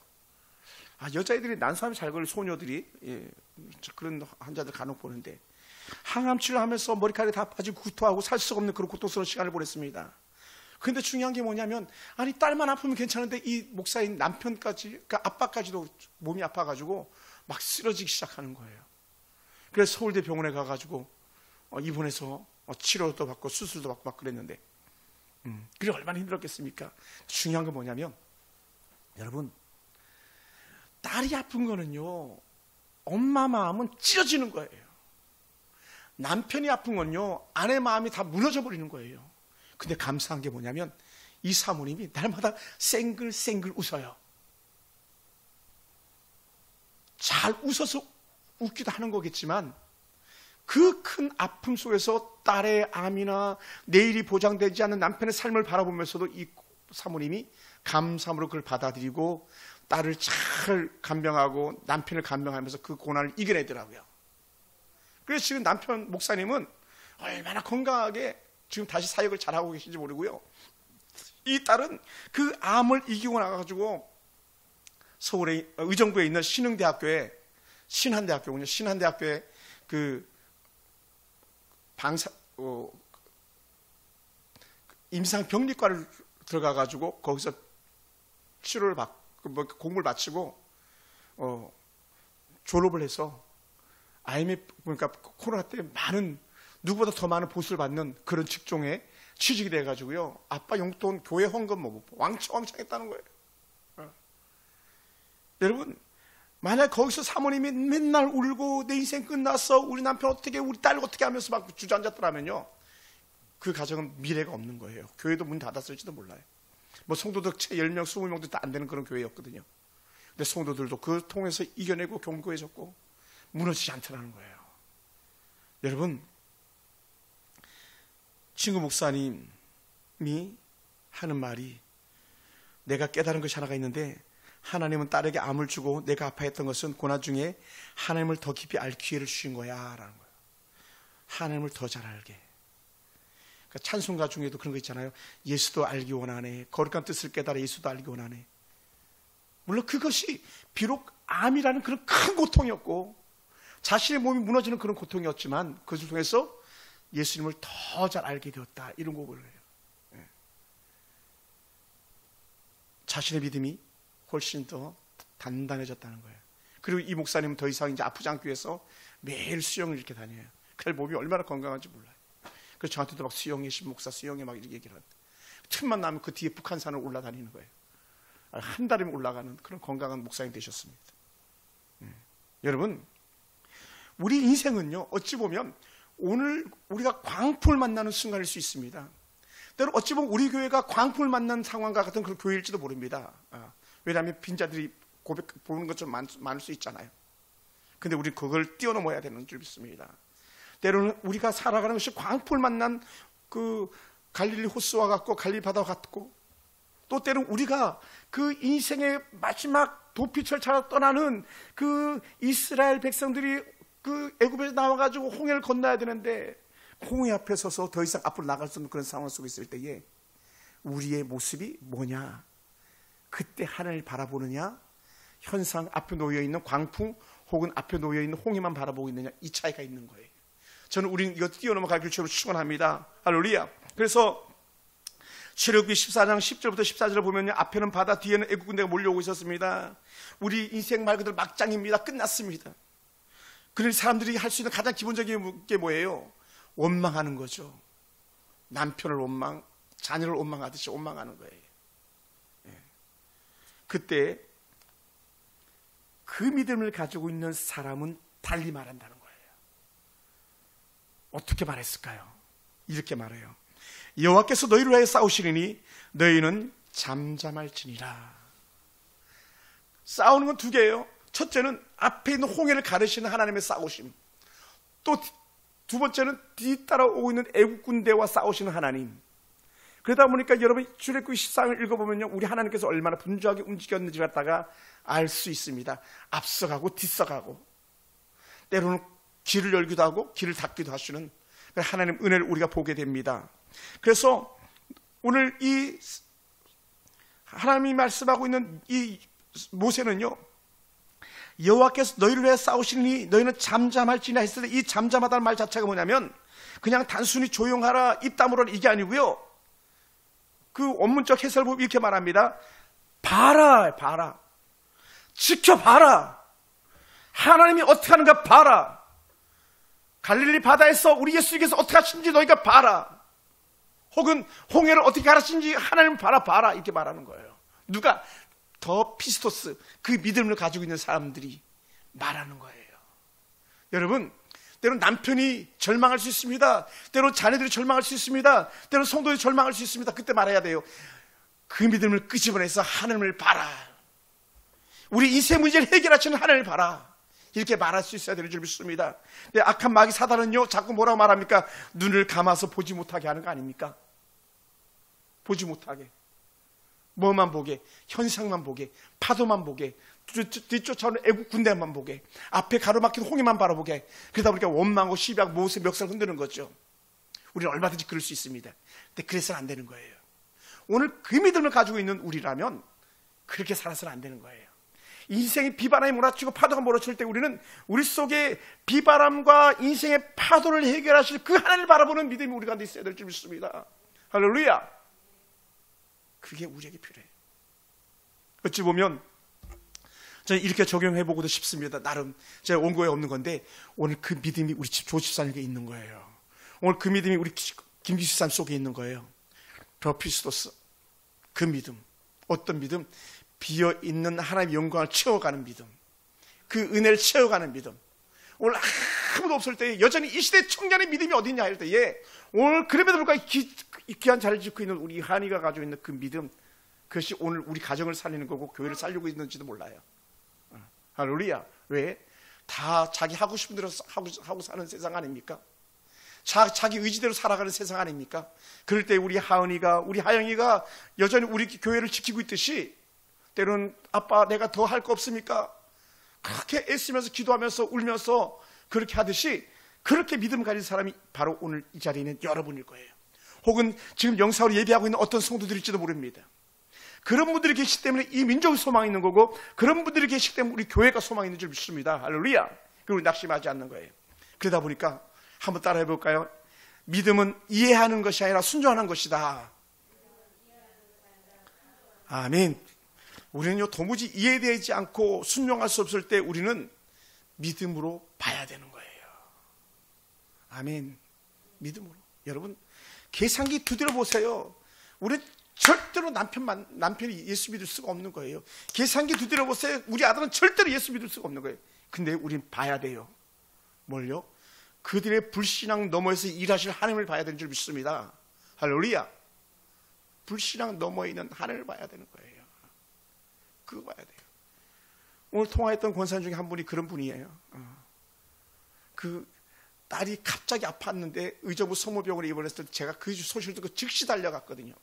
여자애들이 난소암에 잘 걸린 소녀들이, 그런 환자들 간혹 보는데, 항암치료를 하면서 머리카락이 다 빠지고 구토하고 살 수가 없는 그런 고통스러운 시간을 보냈습니다. 근데 중요한 게 뭐냐면, 아니 딸만 아프면 괜찮은데 이 목사인 남편까지, 그러니까 아빠까지도 몸이 아파가지고 막 쓰러지기 시작하는 거예요. 그래서 서울대 병원에 가가지고 입원해서 치료도 받고 수술도 받고 막 그랬는데, 그게 얼마나 힘들었겠습니까? 중요한 건 뭐냐면, 여러분, 딸이 아픈 거는요, 엄마 마음은 찢어지는 거예요. 남편이 아픈 건요, 아내 마음이 다 무너져 버리는 거예요. 근데 감사한 게 뭐냐면, 이 사모님이 날마다 쌩글쌩글 웃어요. 잘 웃어서 웃기도 하는 거겠지만, 그 큰 아픔 속에서 딸의 암이나 내일이 보장되지 않는 남편의 삶을 바라보면서도 이 사모님이 감사함으로 그걸 받아들이고 딸을 잘 간병하고 남편을 간병하면서 그 고난을 이겨내더라고요. 그래서 지금 남편 목사님은 얼마나 건강하게 지금 다시 사역을 잘하고 계신지 모르고요. 이 딸은 그 암을 이기고 나가지고 서울의 의정부에 있는 신흥대학교에, 신한대학교군요. 신한대학교에 그 임상병리과를 들어가가지고 거기서 치료를 받고 공부를 마치고 졸업을 해서 IMF, 그러니까 코로나 때 누구보다 더 많은 보수를 받는 그런 직종에 취직이 돼가지고요. 아빠 용돈 교회 헌금 뭐 왕창했다는 거예요. 여러분, 만약 거기서 사모님이 맨날 울고 내 인생 끝났어, 우리 남편 어떻게, 우리 딸 어떻게 하면서 막 주저앉았더라면요, 그 가정은 미래가 없는 거예요. 교회도 문 닫았을지도 몰라요. 뭐 성도들 채 10명, 20명도 안 되는 그런 교회였거든요. 근데 성도들도 그걸 통해서 이겨내고 견고해졌고 무너지지 않더라는 거예요. 여러분, 친구 목사님이 하는 말이, 내가 깨달은 것이 하나가 있는데, 하나님은 딸에게 암을 주고 내가 아파했던 것은 고난 중에 하나님을 더 깊이 알 기회를 주신 거야 라는 거예요. 하나님을 더 잘 알게. 그러니까 찬송가 중에도 그런 거 있잖아요. 예수도 알기 원하네. 거룩한 뜻을 깨달아 예수도 알기 원하네. 물론 그것이 비록 암이라는 그런 큰 고통이었고 자신의 몸이 무너지는 그런 고통이었지만 그것을 통해서 예수님을 더 잘 알게 되었다, 이런 곡을 해요. 자신의 믿음이 훨씬 더 단단해졌다는 거예요. 그리고 이 목사님은 더 이상 이제 아프지 않기 위해서 매일 수영을 이렇게 다녀요. 그 몸이 얼마나 건강한지 몰라요. 그래서 저한테도 막 수영해, 목사 수영해 막 이렇게 얘기를 하는데, 틈만 나면 그 뒤에 북한산을 올라다니는 거예요. 한 달이면 올라가는 그런 건강한 목사님 되셨습니다. 여러분, 우리 인생은요, 어찌 보면 오늘 우리가 광풍을 만나는 순간일 수 있습니다. 때로 어찌 보면 우리 교회가 광풍을 만난 상황과 같은 그런 교회일지도 모릅니다. 왜냐하면 빈자들이 보는 것좀 많을 수 있잖아요. 근데 우리 그걸 뛰어넘어야 되는 줄 믿습니다. 때로는 우리가 살아가는 것이 광풍을 만난 그 갈릴리 호수와 같고 갈릴리 바다와 같고, 또 때로는 우리가 그 인생의 마지막 도피처를 찾아 떠나는 그 이스라엘 백성들이 그 애굽에서 나와가지고 홍해를 건너야 되는데 홍해 앞에 서서 더 이상 앞으로 나갈 수 없는 그런 상황 속에 있을 때에 우리의 모습이 뭐냐? 그때 하늘을 바라보느냐, 현상 앞에 놓여있는 광풍 혹은 앞에 놓여있는 홍해만 바라보고 있느냐, 이 차이가 있는 거예요. 저는 우리는 이거 뛰어넘어갈 길처럼 축원합니다. 할렐루야. 그래서 출애굽기 14장 10절부터 14절을 보면요, 앞에는 바다, 뒤에는 애국 군대가 몰려오고 있었습니다. 우리 인생 말 그대로 막장입니다. 끝났습니다. 그런 사람들이 할 수 있는 가장 기본적인 게 뭐예요? 원망하는 거죠. 남편을 원망, 자녀를 원망하듯이 원망하는 거예요. 그때 그 믿음을 가지고 있는 사람은 달리 말한다는 거예요. 어떻게 말했을까요? 이렇게 말해요. 여호와께서 너희를 위하여 싸우시리니 너희는 잠잠할지니라. 싸우는 건 두 개예요. 첫째는 앞에 있는 홍해를 가르시는 하나님의 싸우심, 또 두 번째는 뒤따라오고 있는 애국 군대와 싸우시는 하나님. 그러다 보니까 여러분 출애굽기 14장을 읽어보면요, 우리 하나님께서 얼마나 분주하게 움직였는지 갖다가 알 수 있습니다. 앞서가고 뒤서가고, 때로는 길을 열기도 하고 길을 닫기도 하시는 하나님 은혜를 우리가 보게 됩니다. 그래서 오늘 이 하나님이 말씀하고 있는 이 모세는요, 여호와께서 너희를 위해 싸우시니 너희는 잠잠할지니라 했을 때, 이 잠잠하다는 말 자체가 뭐냐면 그냥 단순히 조용하라, 입 다물어라, 이게 아니고요, 그 원문적 해설을 보면 이렇게 말합니다. 봐라, 봐라, 지켜봐라, 하나님이 어떻게 하는가 봐라, 갈릴리 바다에서 우리 예수님께서 어떻게 하시는지 너희가 봐라, 혹은 홍해를 어떻게 가르치는지 하나님 봐라, 이렇게 말하는 거예요. 누가? 더 피스토스, 그 믿음을 가지고 있는 사람들이 말하는 거예요. 여러분, 때론 남편이 절망할 수 있습니다. 때론 자녀들이 절망할 수 있습니다. 때론 성도들이 절망할 수 있습니다. 그때 말해야 돼요. 그 믿음을 끄집어내서 하나님을 봐라, 우리 인생 문제를 해결하시는 하나님을 봐라, 이렇게 말할 수 있어야 되는 줄 믿습니다. 근데 악한 마귀 사단은요, 자꾸 뭐라고 말합니까? 눈을 감아서 보지 못하게 하는 거 아닙니까? 보지 못하게, 뭐만 보게, 현상만 보게, 파도만 보게, 뒤쫓아오는 애국 군대만 보게, 앞에 가로막힌 홍해만 바라보게. 그러다 보니까 원망하고 시비하고 모세 멱살 흔드는 거죠. 우리는 얼마든지 그럴 수 있습니다. 근데 그래서는 안 되는 거예요. 오늘 그 믿음을 가지고 있는 우리라면 그렇게 살아서는 안 되는 거예요. 인생의 비바람이 몰아치고 파도가 몰아칠 때 우리는 우리 속에 비바람과 인생의 파도를 해결하실 그 하나님을 바라보는 믿음이 우리 가운데 있어야 될 줄 믿습니다. 할렐루야. 그게 우리에게 필요해요. 어찌 보면 저는 이렇게 적용해보고도 싶습니다. 나름 제가 원고에 없는 건데, 오늘 그 믿음이 우리 조집사님에게 있는 거예요. 오늘 그 믿음이 우리 김기수사님 속에 있는 거예요. 더 피스토스, 그 믿음. 어떤 믿음? 비어있는 하나님의 영광을 채워가는 믿음, 그 은혜를 채워가는 믿음. 오늘 아무도 없을 때 여전히 이 시대 청년의 믿음이 어딨냐 할 때에, 오늘 그럼에도 불구하고 귀한 자리를 짓고 있는 우리 한이가 가지고 있는 그 믿음, 그것이 오늘 우리 가정을 살리는 거고 교회를 살리고 있는지도 몰라요. 할렐루야. 왜? 다 자기 하고 싶은 대로 하고 사는 세상 아닙니까? 자기 의지대로 살아가는 세상 아닙니까? 그럴 때 우리 하은이가, 우리 하영이가 여전히 우리 교회를 지키고 있듯이, 때로는 아빠 내가 더 할 거 없습니까? 그렇게 애쓰면서 기도하면서 울면서 그렇게 하듯이, 그렇게 믿음을 가진 사람이 바로 오늘 이 자리에 있는 여러분일 거예요. 혹은 지금 영상으로 예배하고 있는 어떤 성도들일지도 모릅니다. 그런 분들이 계시기 때문에 이 민족이 소망이 있는 거고, 그런 분들이 계시기 때문에 우리 교회가 소망이 있는 줄 믿습니다. 할렐루야. 그리고 낙심하지 않는 거예요. 그러다 보니까 한번 따라해 볼까요? 믿음은 이해하는 것이 아니라 순종하는 것이다. 아멘. 우리는요, 도무지 이해되지 않고 순종할 수 없을 때 우리는 믿음으로 봐야 되는 거예요. 아멘. 믿음으로. 여러분, 계산기 두드려 보세요. 우리 절대로 남편이 예수 믿을 수가 없는 거예요. 계산기 두드려 보세요. 우리 아들은 절대로 예수 믿을 수가 없는 거예요. 근데 우린 봐야 돼요. 뭘요? 그들의 불신앙 너머에서 일하실 하나님을 봐야 되는 줄 믿습니다. 할렐루야. 불신앙 너머에 있는 하나님을 봐야 되는 거예요. 그거 봐야 돼요. 오늘 통화했던 권사님 중에 한 분이 그런 분이에요. 그 딸이 갑자기 아팠는데 의정부 성모병원에 입원했을 때 제가 그 소식을 듣고 즉시 달려갔거든요.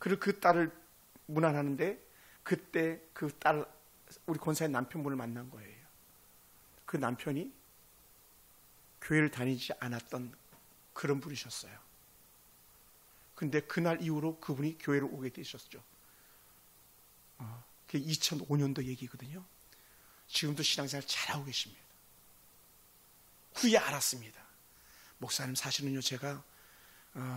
그리고 그 딸을 문안하는데, 그때 그 딸, 우리 권사의 남편분을 만난 거예요. 그 남편이 교회를 다니지 않았던 그런 분이셨어요. 근데 그날 이후로 그분이 교회를 오게 되셨죠. 그게 2005년도 얘기거든요. 지금도 신앙생활 잘하고 계십니다. 후에 알았습니다. 목사님, 사실은요, 제가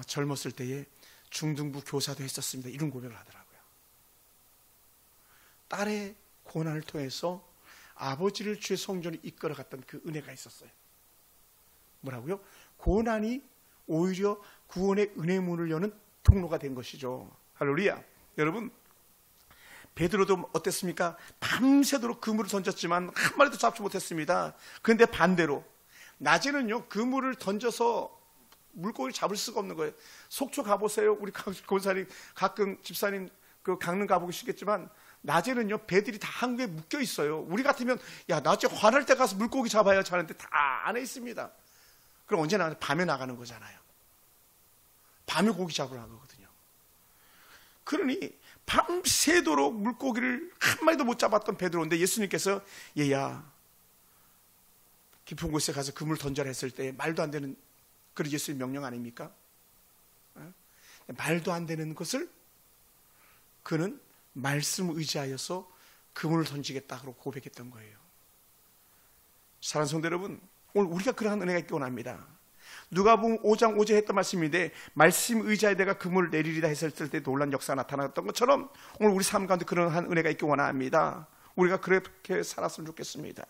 젊었을 때에 중등부 교사도 했었습니다. 이런 고백을 하더라고요. 딸의 고난을 통해서 아버지를 주의 성전에 이끌어갔던 그 은혜가 있었어요. 뭐라고요? 고난이 오히려 구원의 은혜 문을 여는 통로가 된 것이죠. 할렐루야. 여러분, 베드로도 어땠습니까? 밤새도록 그물을 던졌지만 한 마리도 잡지 못했습니다. 그런데 반대로 낮에는요, 그물을 던져서 물고기를 잡을 수가 없는 거예요. 속초 가보세요. 우리 권사님, 가끔 집사님 그 강릉 가보시겠지만 낮에는요, 배들이 다 한국에 묶여 있어요. 우리 같으면 야, 낮에 화날 때 가서 물고기 잡아야 하는데 다 안에 있습니다. 그럼 언제 나가냐? 밤에 나가는 거잖아요. 밤에 고기 잡으러 나가거든요. 그러니 밤새도록 물고기를 한 마리도 못 잡았던 베드로인데 예수님께서 얘야, 깊은 곳에 가서 그물 던져라 했을 때 말도 안 되는 그런 예수님 명령 아닙니까? 말도 안 되는 것을 그는 말씀을 의지하여서 그물을 던지겠다고 고백했던 거예요. 사랑하는 성도 여러분, 오늘 우리가 그러한 은혜가 있기 원합니다. 누가복음 5장 5절에 했던 말씀인데 말씀 의지하여 내가 그물을 내리리다 했을 때 놀란 역사가 나타났던 것처럼 오늘 우리 삶 가운데 그러한 은혜가 있기 원합니다. 우리가 그렇게 살았으면 좋겠습니다.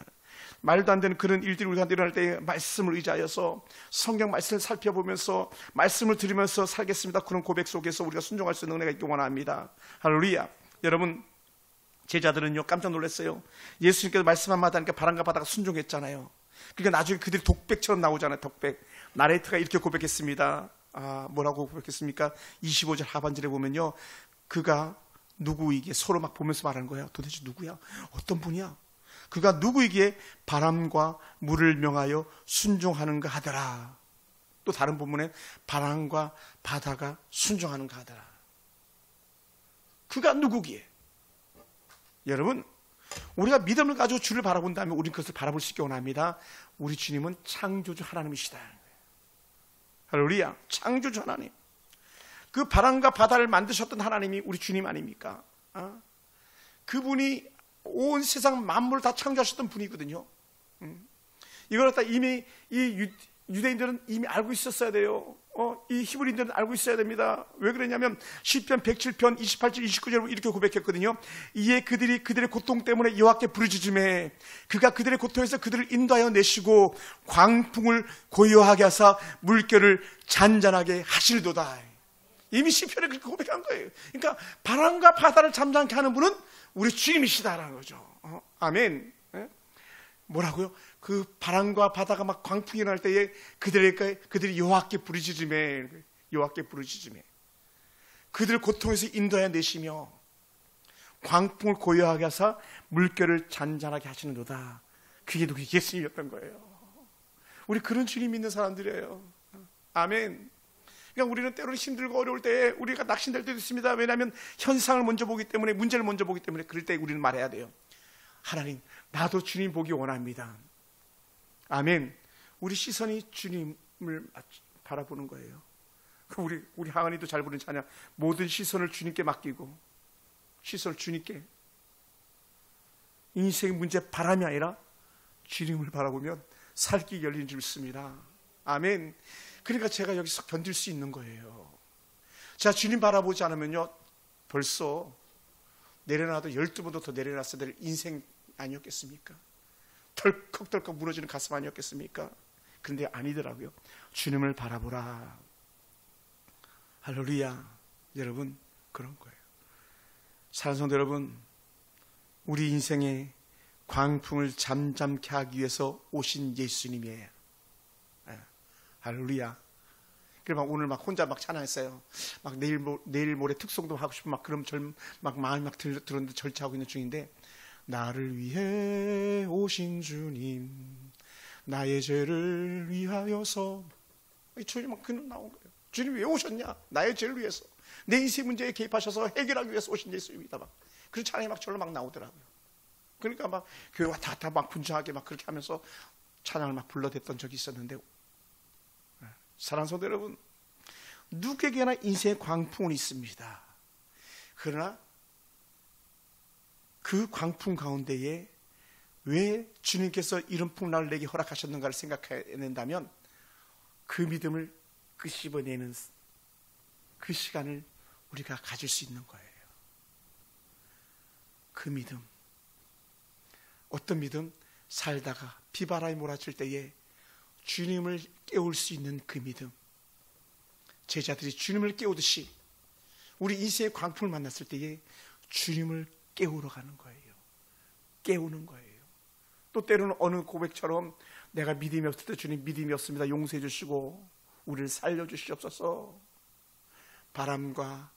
말도 안 되는 그런 일들이 우리가 일어날 때 말씀을 의지하여서 성경 말씀을 살펴보면서 말씀을 들으면서 살겠습니다. 그런 고백 속에서 우리가 순종할 수 있는 은혜가 있기 원합니다. 할렐루야. 여러분, 제자들은요 깜짝 놀랐어요. 예수님께서 말씀 한마디 하니까 바람과 바다가 순종했잖아요. 그러니까 나중에 그들이 독백처럼 나오잖아요. 독백. 나레이트가 이렇게 고백했습니다. 뭐라고 고백했습니까? 25절 하반절에 보면요, 그가 누구이기에, 서로 막 보면서 말하는 거예요. 도대체 누구야? 어떤 분이야? 그가 누구이기에 바람과 물을 명하여 순종하는가 하더라. 또 다른 본문에 바람과 바다가 순종하는가 하더라. 그가 누구기에? 여러분, 우리가 믿음을 가지고 주를 바라본다면 우리는 그것을 바라볼 수 있기 원합니다. 우리 주님은 창조주 하나님이시다. 할렐루야. 창조주 하나님. 그 바람과 바다를 만드셨던 하나님이 우리 주님 아닙니까? 그분이 온 세상 만물을 다 창조하셨던 분이거든요. 이걸 갖다 이미 이 유대인들은 이미 알고 있었어야 돼요. 이 히브리인들은 알고 있어야 됩니다. 왜 그러냐면 시편 107편 28절 29절 이렇게 고백했거든요. 이에 그들의 고통 때문에 여호와께 부르짖으매 그가 그들의 고통에서 그들을 인도하여 내시고 광풍을 고요하게 하사 물결을 잔잔하게 하시리도다. 이미 시편에 그렇게 고백한 거예요. 그러니까 바람과 바다를 잠잠케 하는 분은 우리 주님이시다라는 거죠. 아멘. 뭐라고요? 그 바람과 바다가 막 광풍이 날 때에 그들이 여호와께 부르짖으매, 여호와께 부르짖으매 그들을 고통에서 인도하여 내시며 광풍을 고요하게 하사 물결을 잔잔하게 하시는도다. 그게 누구? 예수님이었던 거예요. 우리 그런 주님 믿는 사람들이에요. 아멘. 그러니까 우리는 때로는 힘들고 어려울 때 우리가 낙심될 때도 있습니다. 왜냐하면 현상을 먼저 보기 때문에, 문제를 먼저 보기 때문에. 그럴 때 우리는 말해야 돼요. 하나님, 나도 주님 보기 원합니다. 아멘. 우리 시선이 주님을 바라보는 거예요. 우리 하은이도 잘 부르는 찬양, 모든 시선을 주님께 맡기고, 시선을 주님께. 인생의 문제 바람이 아니라 주님을 바라보면 살 길이 열리는 줄 믿습니다. 아멘. 그러니까 제가 여기서 견딜 수 있는 거예요. 제가 주님 바라보지 않으면요, 벌써 내려놔도 12번도 더 내려놨어야 될 인생 아니었겠습니까? 덜컥덜컥 무너지는 가슴 아니었겠습니까? 그런데 아니더라고요. 주님을 바라보라. 할렐루야. 여러분, 그런 거예요. 사랑하는 성도 여러분, 우리 인생의 광풍을 잠잠케 하기 위해서 오신 예수님이에요. 할렐루야. 그래 막 오늘 막 혼자 막 찬양했어요. 막 내일 모레 특송도 하고 싶은 막 그럼 막 마음이 막 들었는데 절차하고 있는 중인데, 나를 위해 오신 주님, 나의 죄를 위하여서. 주님 막 그는 나온 거예요. 주님 왜 오셨냐? 나의 죄를 위해서, 내 인생 문제에 개입하셔서 해결하기 위해서 오신 예수님이다. 막 그런 찬양이 막 절로 막 나오더라고요. 그러니까 막 교회가 다 막 분주하게 막 그렇게 하면서 찬양을 막 불러댔던 적이 있었는데, 사랑하는 성도 여러분, 누구에게나 인생의 광풍은 있습니다. 그러나 그 광풍 가운데에 왜 주님께서 이런 풍랑을 내게 허락하셨는가를 생각해낸다면 그 믿음을 끄집어내는 그 시간을 우리가 가질 수 있는 거예요. 그 믿음. 어떤 믿음? 살다가 비바람이 몰아칠 때에 주님을 깨울 수 있는 그 믿음. 제자들이 주님을 깨우듯이 우리 인생의 광풍을 만났을 때에 주님을 깨우러 가는 거예요. 깨우는 거예요. 또 때로는 어느 고백처럼 내가 믿음이 없을 때 주님 믿음이 없습니다. 용서해 주시고 우리를 살려주시옵소서. 바람과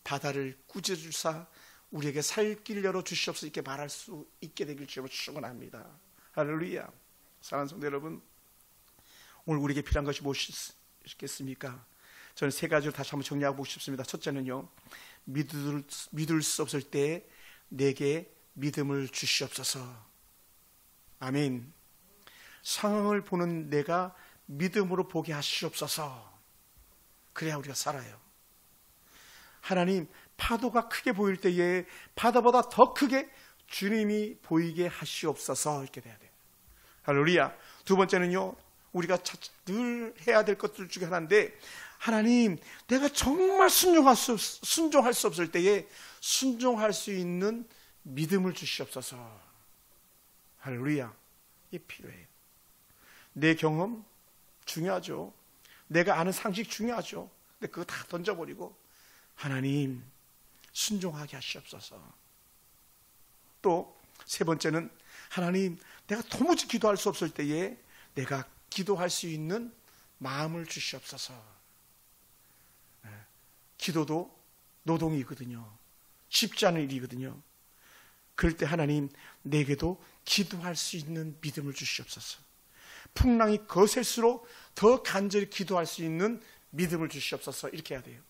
바다를 꾸짖으사 우리에게 살 길 열어주시옵소서 이렇게 말할 수 있게 되길 주님으로 축원합니다. 할렐루야. 사랑하는 성도 여러분, 오늘 우리에게 필요한 것이 무엇이겠습니까? 저는 세 가지를 다시 한번 정리하고 보고 싶습니다. 첫째는요, 믿을 수 없을 때 내게 믿음을 주시옵소서. 아멘. 상황을 보는 내가 믿음으로 보게 하시옵소서. 그래야 우리가 살아요. 하나님, 파도가 크게 보일 때에 바다보다 더 크게 주님이 보이게 하시옵소서. 이렇게 돼야 돼요. 할렐루야. 두 번째는요, 우리가 늘 해야 될 것들 중에 하나인데, 하나님, 내가 정말 순종할 수 없을 때에 순종할 수 있는 믿음을 주시옵소서. 할렐루야. 이게 필요해요. 내 경험 중요하죠. 내가 아는 상식 중요하죠. 근데 그거 다 던져버리고 하나님 순종하게 하시옵소서. 또 세 번째는 하나님, 내가 도무지 기도할 수 없을 때에 내가 기도할 수 있는 마음을 주시옵소서. 기도도 노동이거든요. 쉽지 않은 일이거든요. 그럴 때 하나님, 내게도 기도할 수 있는 믿음을 주시옵소서. 풍랑이 거셀수록 더 간절히 기도할 수 있는 믿음을 주시옵소서. 이렇게 해야 돼요.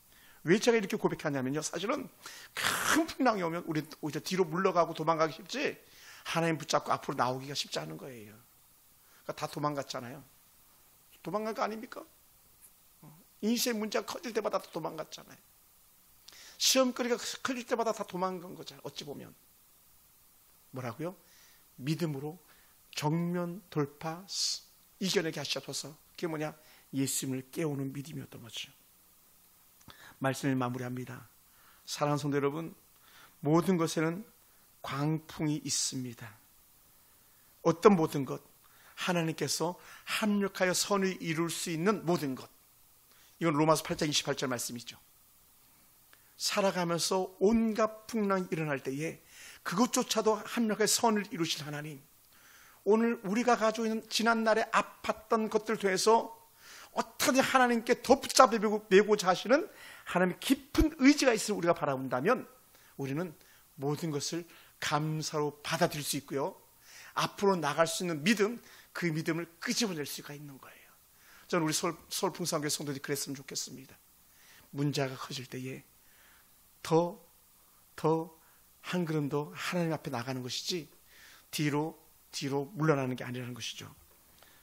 왜 제가 이렇게 고백하냐면요, 사실은 큰 풍랑이 오면 우리 오히려 뒤로 물러가고 도망가기 쉽지 하나님 붙잡고 앞으로 나오기가 쉽지 않은 거예요. 그러니까 다 도망갔잖아요. 도망간 거 아닙니까? 인생 문제가 커질 때마다 다 도망갔잖아요. 시험거리가 커질 때마다 다 도망간 거잖아요. 어찌 보면 뭐라고요? 믿음으로 정면 돌파 이겨내게 하시옵소서. 그게 뭐냐? 예수님을 깨우는 믿음이었던 거죠. 말씀을 마무리합니다. 사랑하는 성도 여러분, 모든 것에는 광풍이 있습니다. 어떤 모든 것, 하나님께서 합력하여 선을 이룰 수 있는 모든 것. 이건 로마서 8장 28절 말씀이죠. 살아가면서 온갖 풍랑이 일어날 때에 그것조차도 합력하여 선을 이루실 하나님, 오늘 우리가 가지고 있는 지난날에 아팠던 것들 통해서 어떻게 하나님께 더 붙잡아 매고자 하시는 하나님의 깊은 의지가 있음을 우리가 바라본다면 우리는 모든 것을 감사로 받아들일 수 있고요, 앞으로 나갈 수 있는 믿음, 그 믿음을 끄집어낼 수가 있는 거예요. 저는 우리 서울 풍성교회 성도들이 그랬으면 좋겠습니다. 문제가 커질 때에 더 한 걸음 더 하나님 앞에 나가는 것이지 뒤로 물러나는 게 아니라는 것이죠.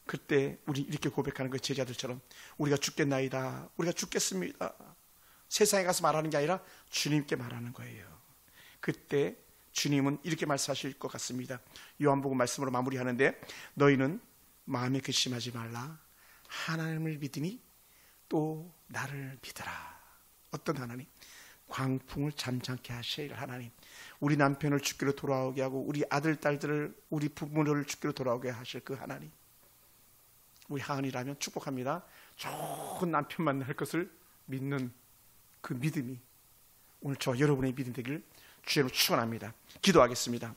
그때 우리 이렇게 고백하는 거예요. 제자들처럼 우리가 죽겠나이다, 우리가 죽겠습니다. 세상에 가서 말하는 게 아니라 주님께 말하는 거예요. 그때 주님은 이렇게 말씀하실 것 같습니다. 요한복음 말씀으로 마무리하는데, 너희는 마음에 근심하지 말라. 하나님을 믿으니 또 나를 믿으라. 어떤 하나님? 광풍을 잠잠케 하실 하나님. 우리 남편을 주께로 돌아오게 하고 우리 아들, 딸들을, 우리 부모를 주께로 돌아오게 하실 그 하나님. 우리 하은이라면 축복합니다. 좋은 남편 만날 것을 믿는 그 믿음이 오늘 저 여러분의 믿음 되기를 주님으로 축원합니다. 기도하겠습니다.